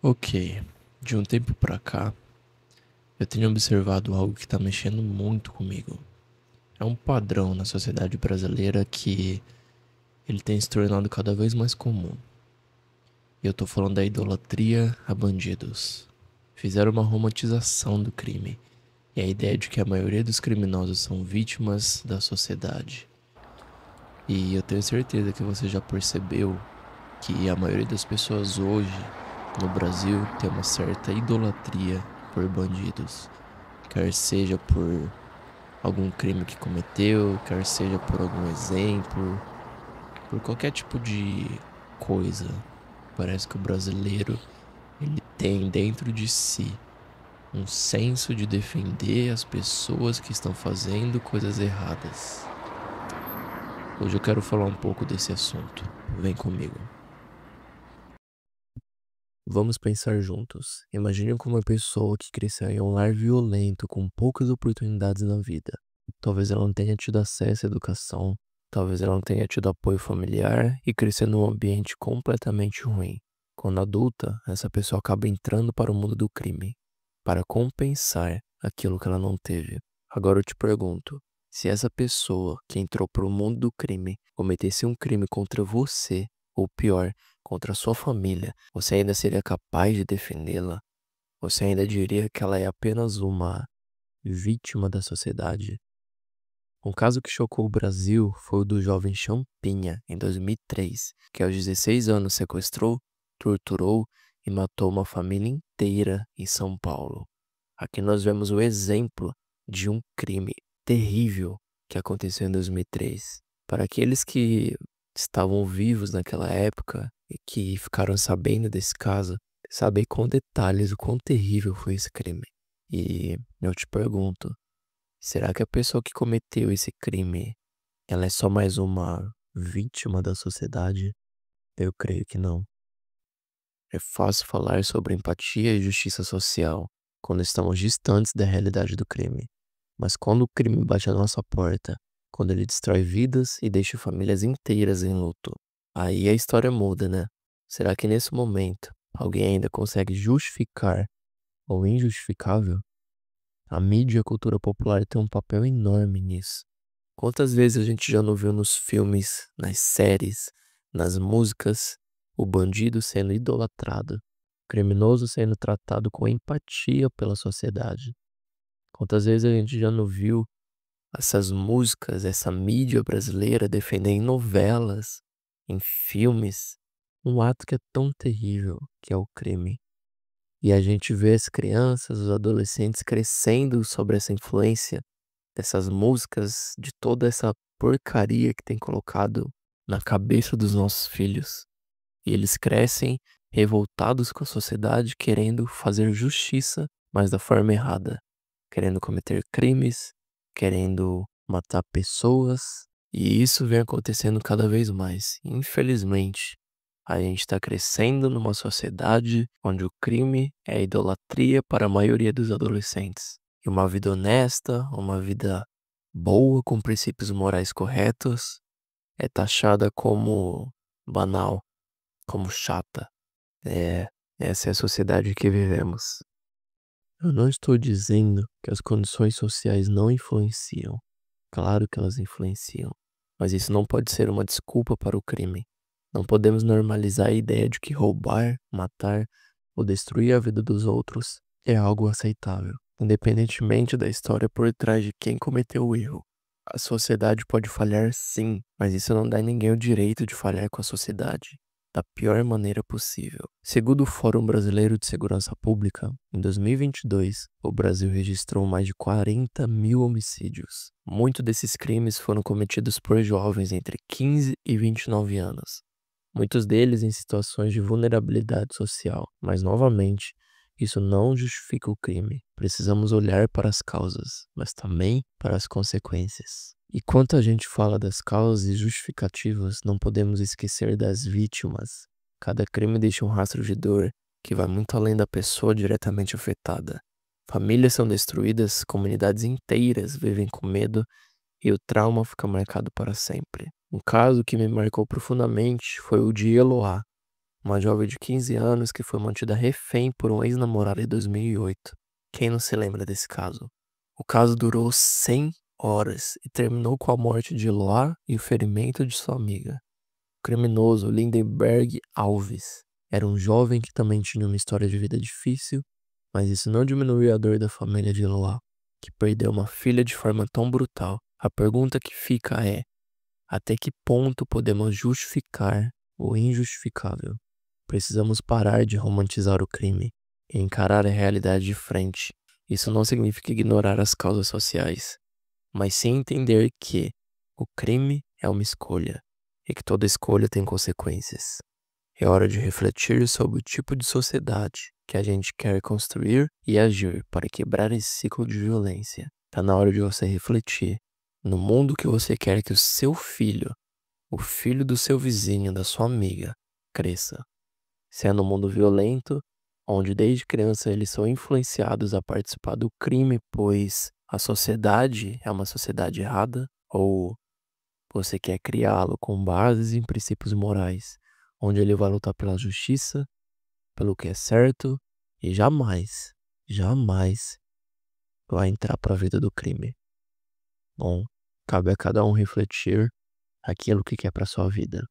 Ok, de um tempo pra cá, eu tenho observado algo que tá mexendo muito comigo. É um padrão na sociedade brasileira que ele tem se tornado cada vez mais comum. E eu tô falando da idolatria a bandidos. Fizeram uma romantização do crime e a ideia de que a maioria dos criminosos são vítimas da sociedade. E eu tenho certeza que você já percebeu que a maioria das pessoas hoje no Brasil tem uma certa idolatria por bandidos. Quer seja por algum crime que cometeu, quer seja por algum exemplo, por qualquer tipo de coisa. Parece que o brasileiro, ele tem dentro de si um senso de defender as pessoas que estão fazendo coisas erradas. Hoje eu quero falar um pouco desse assunto. Vem comigo. Vamos pensar juntos. Imagine como uma pessoa que cresceu em um lar violento com poucas oportunidades na vida. Talvez ela não tenha tido acesso à educação, talvez ela não tenha tido apoio familiar e cresceu num ambiente completamente ruim. Quando adulta, essa pessoa acaba entrando para o mundo do crime, para compensar aquilo que ela não teve. Agora eu te pergunto, se essa pessoa que entrou para o mundo do crime cometesse um crime contra você, ou pior, contra a sua família, você ainda seria capaz de defendê-la? Você ainda diria que ela é apenas uma vítima da sociedade? Um caso que chocou o Brasil foi o do jovem Champinha, em 2003, que aos 16 anos sequestrou, torturou e matou uma família inteira em São Paulo. Aqui nós vemos o exemplo de um crime terrível que aconteceu em 2003. Para aqueles que estavam vivos naquela época e que ficaram sabendo desse caso, sabem com detalhes o quão terrível foi esse crime. E eu te pergunto, será que a pessoa que cometeu esse crime, ela é só mais uma vítima da sociedade? Eu creio que não. É fácil falar sobre empatia e justiça social quando estamos distantes da realidade do crime. Mas quando o crime bate à nossa porta, quando ele destrói vidas e deixa famílias inteiras em luto, aí a história muda, né? Será que nesse momento alguém ainda consegue justificar o injustificável? A mídia e a cultura popular têm um papel enorme nisso. Quantas vezes a gente já não viu nos filmes, nas séries, nas músicas, o bandido sendo idolatrado, o criminoso sendo tratado com empatia pela sociedade? Quantas vezes a gente já não viu essas músicas, essa mídia brasileira defendendo em novelas, em filmes, um ato que é tão terrível, que é o crime. E a gente vê as crianças, os adolescentes crescendo sobre essa influência dessas músicas, de toda essa porcaria que tem colocado na cabeça dos nossos filhos. E eles crescem revoltados com a sociedade, querendo fazer justiça, mas da forma errada, querendo cometer crimes, querendo matar pessoas. E isso vem acontecendo cada vez mais. Infelizmente, a gente está crescendo numa sociedade onde o crime é idolatria para a maioria dos adolescentes. E uma vida honesta, uma vida boa, com princípios morais corretos, é taxada como banal, como chata. É, essa é a sociedade que vivemos. Eu não estou dizendo que as condições sociais não influenciam. Claro que elas influenciam. Mas isso não pode ser uma desculpa para o crime. Não podemos normalizar a ideia de que roubar, matar ou destruir a vida dos outros é algo aceitável, independentemente da história por trás de quem cometeu o erro. A sociedade pode falhar sim, mas isso não dá a ninguém o direito de falhar com a sociedade da pior maneira possível. Segundo o Fórum Brasileiro de Segurança Pública, em 2022, o Brasil registrou mais de 40 mil homicídios. Muitos desses crimes foram cometidos por jovens entre 15 e 29 anos, muitos deles em situações de vulnerabilidade social. Mas, novamente, isso não justifica o crime. Precisamos olhar para as causas, mas também para as consequências. E quanto a gente fala das causas e justificativas, não podemos esquecer das vítimas. Cada crime deixa um rastro de dor que vai muito além da pessoa diretamente afetada. Famílias são destruídas, comunidades inteiras vivem com medo e o trauma fica marcado para sempre. Um caso que me marcou profundamente foi o de Eloá, uma jovem de 15 anos que foi mantida refém por um ex-namorado em 2008. Quem não se lembra desse caso? O caso durou 100 horas e terminou com a morte de Loa e o ferimento de sua amiga. O criminoso Lindenberg Alves era um jovem que também tinha uma história de vida difícil, mas isso não diminuiu a dor da família de Loa, que perdeu uma filha de forma tão brutal. A pergunta que fica é: até que ponto podemos justificar o injustificável? Precisamos parar de romantizar o crime e encarar a realidade de frente. Isso não significa ignorar as causas sociais, mas sim entender que o crime é uma escolha e que toda escolha tem consequências. É hora de refletir sobre o tipo de sociedade que a gente quer construir e agir para quebrar esse ciclo de violência. Tá na hora de você refletir no mundo que você quer que o seu filho, o filho do seu vizinho, da sua amiga, cresça. Se é no mundo violento, onde desde criança eles são influenciados a participar do crime, pois a sociedade é uma sociedade errada, ou você quer criá-lo com bases em princípios morais, onde ele vai lutar pela justiça, pelo que é certo, e jamais, jamais vai entrar para a vida do crime. Bom, cabe a cada um refletir aquilo que quer para sua vida.